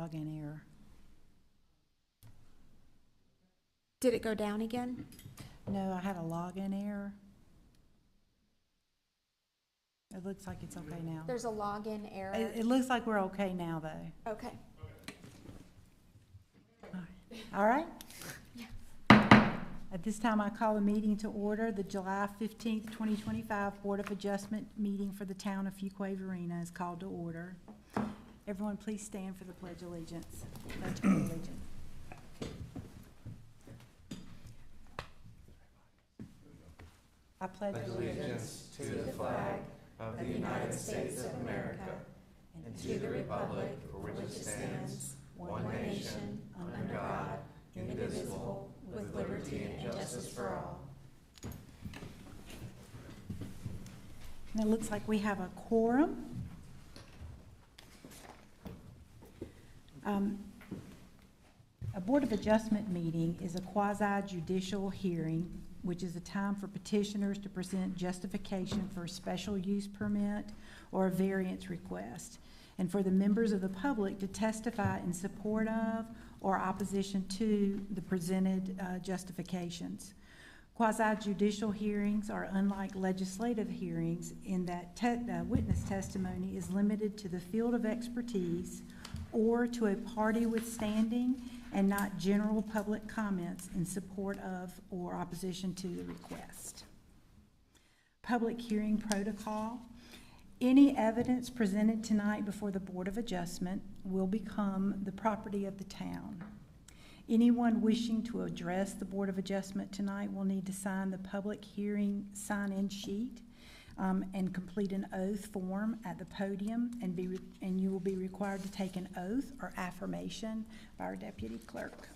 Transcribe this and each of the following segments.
login error. Did it go down again? No, I had a login error. It looks like it's okay now. There's a login error. It looks like we're okay now, though. Okay. All right? At this time, I call the meeting to order. The July 15th, 2025 Board of Adjustment meeting for the town of Fuquay-Varina is called to order. Everyone, please stand for the Pledge of Allegiance. Pledge of Allegiance. I pledge allegiance to the flag of the United States of America and to the republic for which it stands, one nation, under God, indivisible, with liberty and justice for all. And it looks like we have a quorum. A Board of Adjustment meeting is a quasi-judicial hearing, which is a time for petitioners to present justification for a special use permit or a variance request, and for the members of the public to testify in support of or opposition to the presented justifications. Quasi-judicial hearings are unlike legislative hearings in that witness testimony is limited to the field of expertise or to a party with standing and not general public comments in support of or opposition to the request. Public hearing protocol. Any evidence presented tonight before the Board of Adjustment will become the property of the town. Anyone wishing to address the Board of Adjustment tonight will need to sign the public hearing sign-in sheet and complete an oath form at the podium, and you will be required to take an oath or affirmation by our deputy clerk.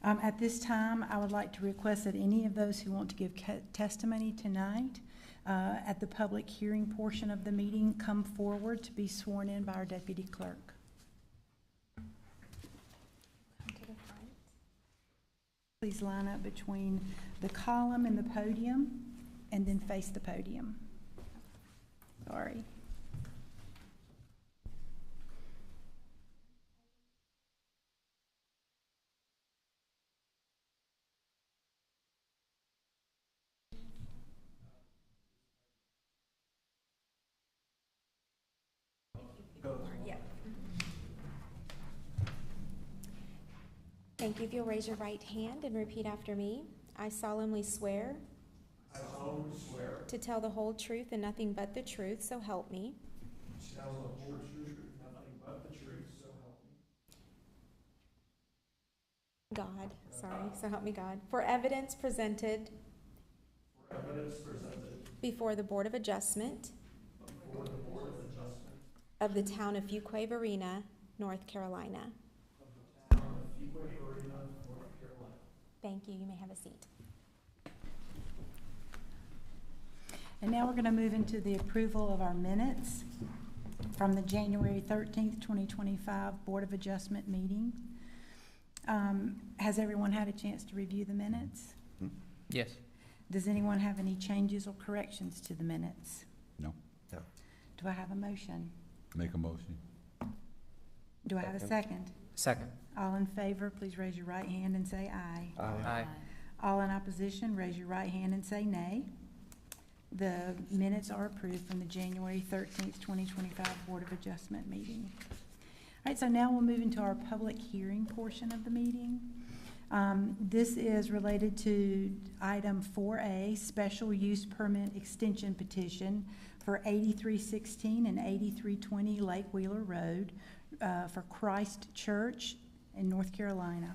At this time, I would like to request that any of those who want to give testimony tonight at the public hearing portion of the meeting come forward to be sworn in by our deputy clerk. Please line up between the column and the podium, and then face the podium. Sorry. Thank you. If you'll raise your right hand and repeat after me. I solemnly swear. I solemnly swear to tell the whole truth and nothing but the truth, so help me. to tell the whole truth, nothing but the truth, so help me. God, so help me God. For evidence presented before the Board of Adjustment of the town of Fuquay-Varina, North Carolina. Thank you. You may have a seat. And now we're going to move into the approval of our minutes from the January 13th, 2025 Board of Adjustment meeting. Has everyone had a chance to review the minutes? Yes. Does anyone have any changes or corrections to the minutes? No. No. Do I have a motion? Make a motion. Do I have a second? Second. All in favor, please raise your right hand and say aye. Aye. All in opposition, raise your right hand and say nay. The minutes are approved from the January 13th, 2025 Board of Adjustment meeting. All right, so now we'll move into our public hearing portion of the meeting. This is related to item 4A, special use permit extension petition for 8316 and 8320 Lake Wheeler Road for Christ Church in North Carolina.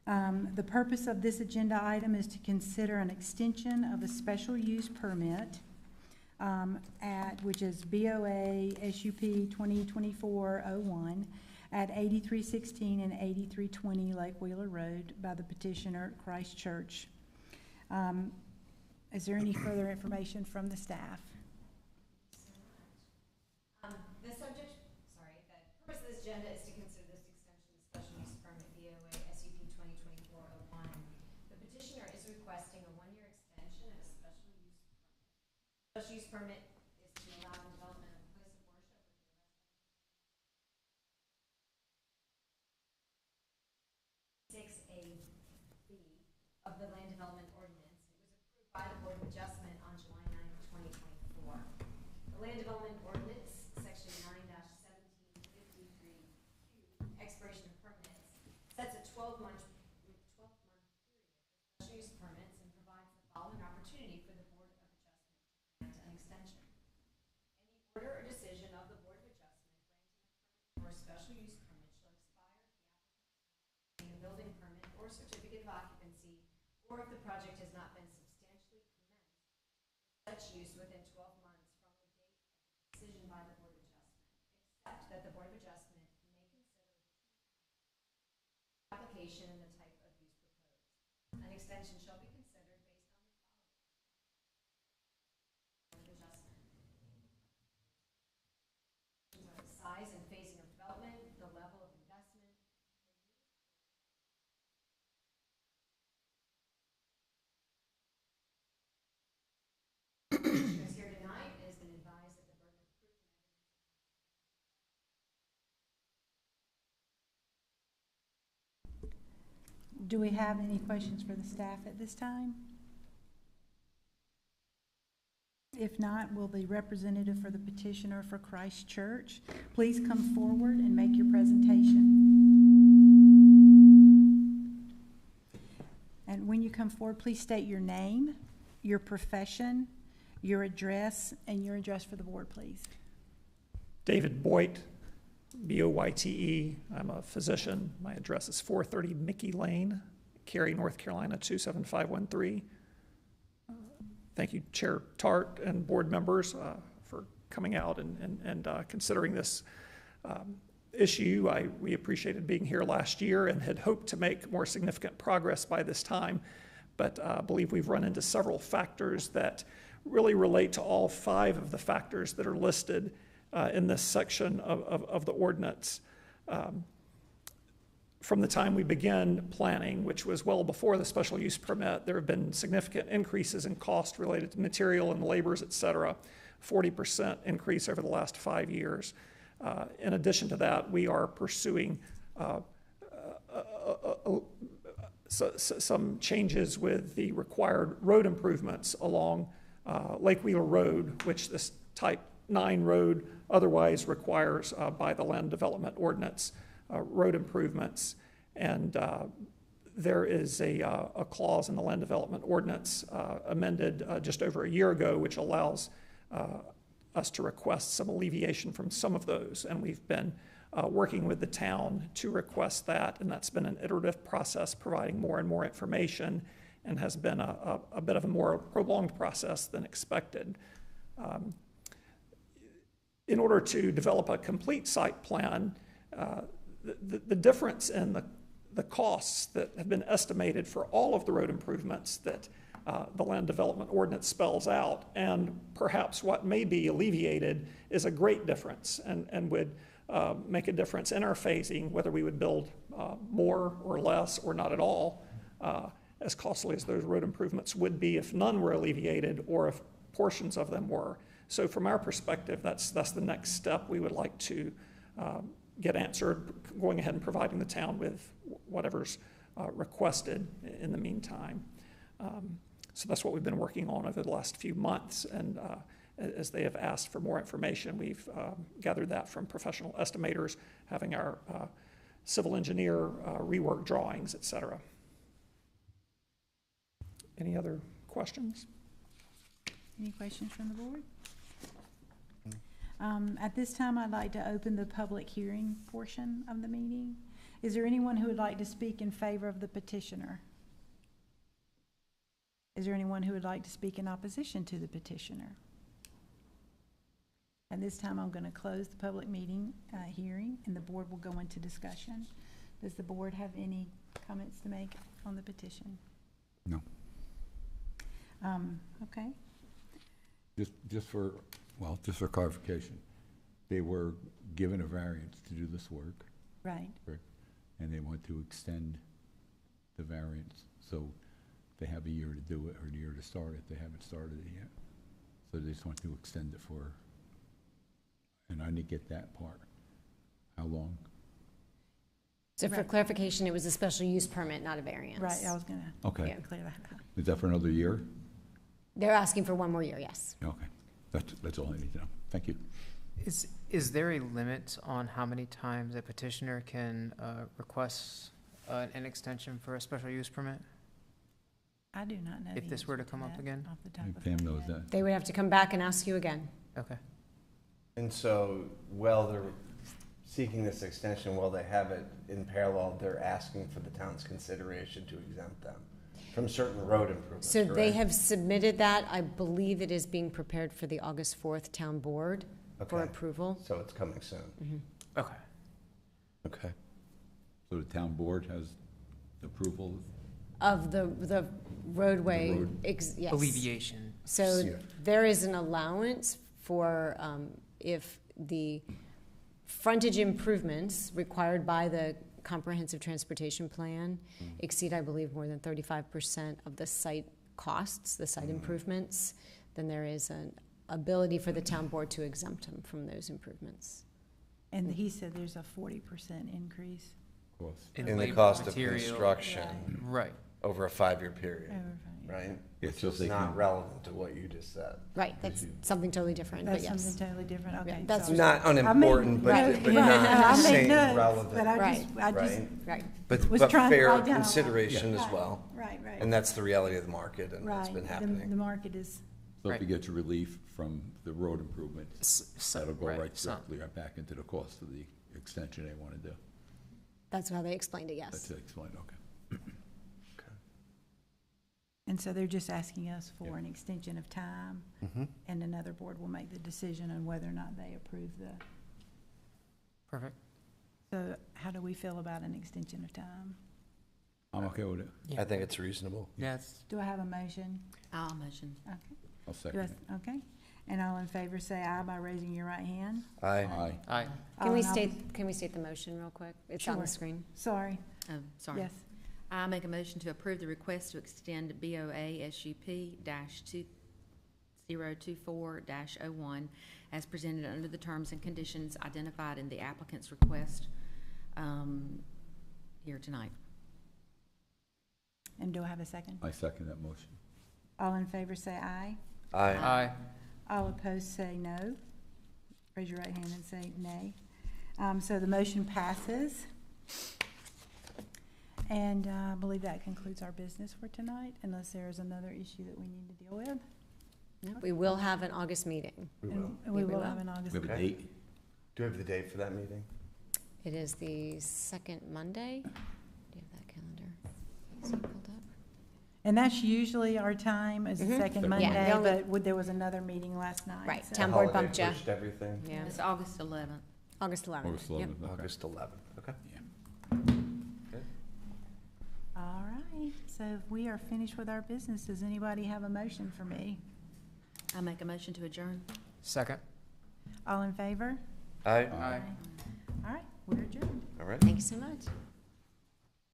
The purpose of this agenda item is to consider an extension of a special use permit which is BOA SUP 2024-01 at 8316 and 8320 Lake Wheeler Road by the petitioner Christ Church. Is there any further information from the staff? The purpose of this agenda is to consider this extension of special use permit BOA SUP 2024-01. The petitioner is requesting a one-year extension of a special use permit. Special use permit is to the land development ordinance. It was approved by the Board of Adjustment on July 9th, 2024. The land development ordinance, section 9-1753Q, expiration of permits, sets a 12-month period for special use permits and provides the following opportunity for the Board of Adjustment to grant an extension. Any order or decision of the Board of Adjustment granting a permit for a special use permit shall expire if the applicant has a building permit or certificate of occupancy, or if the project has not been substantially commenced such use within 12 months from the date of the decision by the Board of Adjustment, except that the Board of Adjustment may consider the application and the type of use proposed. An extension shall be considered based on the following: Board of Adjustment. The size and phasing of development, the level of investment, Commissioners here tonight has been advised that the burden of proof and evidence. Do we have any questions for the staff at this time? If not, will the representative for the petitioner for Christ Church please come forward and make your presentation? And when you come forward, please state your name, your profession, your address, and your address for the board, please. David Boyte, B-O-Y-T-E. I'm a physician. My address is 430 Mickey Lane, Cary, North Carolina, 27513. Thank you, Chair Tart and board members, for coming out and considering this issue. We appreciated being here last year and had hoped to make more significant progress by this time, but I believe we've run into several factors that really relate to all 5 of the factors that are listed in this section of the ordinance. From the time we began planning, which was well before the special use permit, there have been significant increases in cost related to material and labors, et cetera, 40% increase over the last 5 years. In addition to that, we are pursuing some changes with the required road improvements along Lake Wheeler Road, which this type 9 road otherwise requires by the land development ordinance. Road improvements, and there is a clause in the land development ordinance amended just over a year ago, which allows us to request some alleviation from some of those, and we've been working with the town to request that, and that's been an iterative process, providing more and more information, and has been a bit of a more prolonged process than expected. In order to develop a complete site plan, the difference in the costs that have been estimated for all of the road improvements that the land development ordinance spells out, and perhaps what may be alleviated, is a great difference and would make a difference in our phasing, whether we would build more or less or not at all, as costly as those road improvements would be if none were alleviated or if portions of them were. So from our perspective, that's the next step we would like to get answered, going ahead and providing the town with whatever's requested in the meantime. So that's what we've been working on over the last few months, and as they have asked for more information, we've gathered that from professional estimators, having our civil engineer rework drawings, et cetera. Any other questions? Any questions from the board? At this time, I'd like to open the public hearing portion of the meeting. Is there anyone who would like to speak in favor of the petitioner? Is there anyone who would like to speak in opposition to the petitioner? At this time, I'm going to close the public meeting hearing, and the board will go into discussion. Does the board have any comments to make on the petition? No. Okay. Just for clarification, they were given a variance to do this work, Right. correct? And they want to extend the variance, so they have a year to do it or a year to start it. They haven't started it yet, so they just want to extend it for. And I didn't get that part. How long? So for Right. clarification, it was a special use permit, not a variance. Right, I was gonna Okay. Yeah. clear that up. Is that for another year? They're asking for one more year, yes. Okay. That's all I need to know. Thank you. Is there a limit on how many times a petitioner can request an extension for a special use permit? I do not know. If the this were to answer come up that again? off the top Maybe of Pam my knows head. that. They would have to come back and ask you again. Okay. And so, while they're seeking this extension, while they have it in parallel, they're asking for the town's consideration to exempt them from certain road improvements, So they correct? have submitted that. I believe it is being prepared for the August 4th town board for Okay. approval. So it's coming soon. Okay. Okay. So the town board has approval? Of the roadway, The road. yes. Alleviation. So Yeah. there is an allowance for if the frontage improvements required by the comprehensive transportation plan exceed, I believe, more than 35% of the site costs, the site improvements, then there is an ability for the town board to exempt them from those improvements. And he said there's a 40% increase. Of course. In the labor, cost of material. construction Right. over a 5-year period, Over five years. right? Yeah, Which so is they not can- relevant to what you just said. Right, that's something totally different, but That's yes. something totally different, okay. that's- sorry. Not I mean, unimportant, right, but right. not I made same notes, relevant. But I Right. just, Right? Right. But was trying to fair write down a lot. consideration as Right, well. Right, right. And that's the reality of the market, and it's Right. been The happening. market is, So if he Right. gets relief from the road improvements, that'll go right So- directly right back into the cost of the extension they want to do. That's how they explained it, That's yes. explained, okay. and so they're just asking us for Yeah. an extension of time, Mhm. and another board will make the decision on whether or not they approve the, Perfect. so how do we feel about an extension of time? I'm okay with it. I think it's reasonable. Yeah, it's, Do I have a motion? I'll motion. Okay. I'll Do second I- it. Okay, and all in favor say aye by raising your right hand. Aye. Aye. aye. All Can we in oppo- state the motion real quick? It's on Sure. the screen. Sorry, Oh, sorry. yes. I make a motion to approve the request to extend BOA SUP-2024-01 as presented under the terms and conditions identified in the applicant's request here tonight. And do I have a second? I second that motion. All in favor say aye. Aye. Aye. All opposed say no. Raise your right hand and say nay. So the motion passes. And I believe that concludes our business for tonight, unless there is another issue that we need to deal with. We will have an August meeting. We will. And we Yeah, we will will. have an August. We have a Okay. date? Do we have the date for that meeting? It is the second Monday. Do you have that calendar? Is it pulled up? And that's usually our time, is the Mhm. second Yeah, Monday, the only- but there was another meeting last night. Right, so- town The board holiday bumped ya. pushed everything? Yeah, It's August 11th. August 11th. August Yep. 11th, okay. August 11th, okay. All right, so if we are finished with our business, does anybody have a motion for me? I make a motion to adjourn. Second. All in favor? Aye. Aye. All right, we're adjourned. All right. Thank you so much.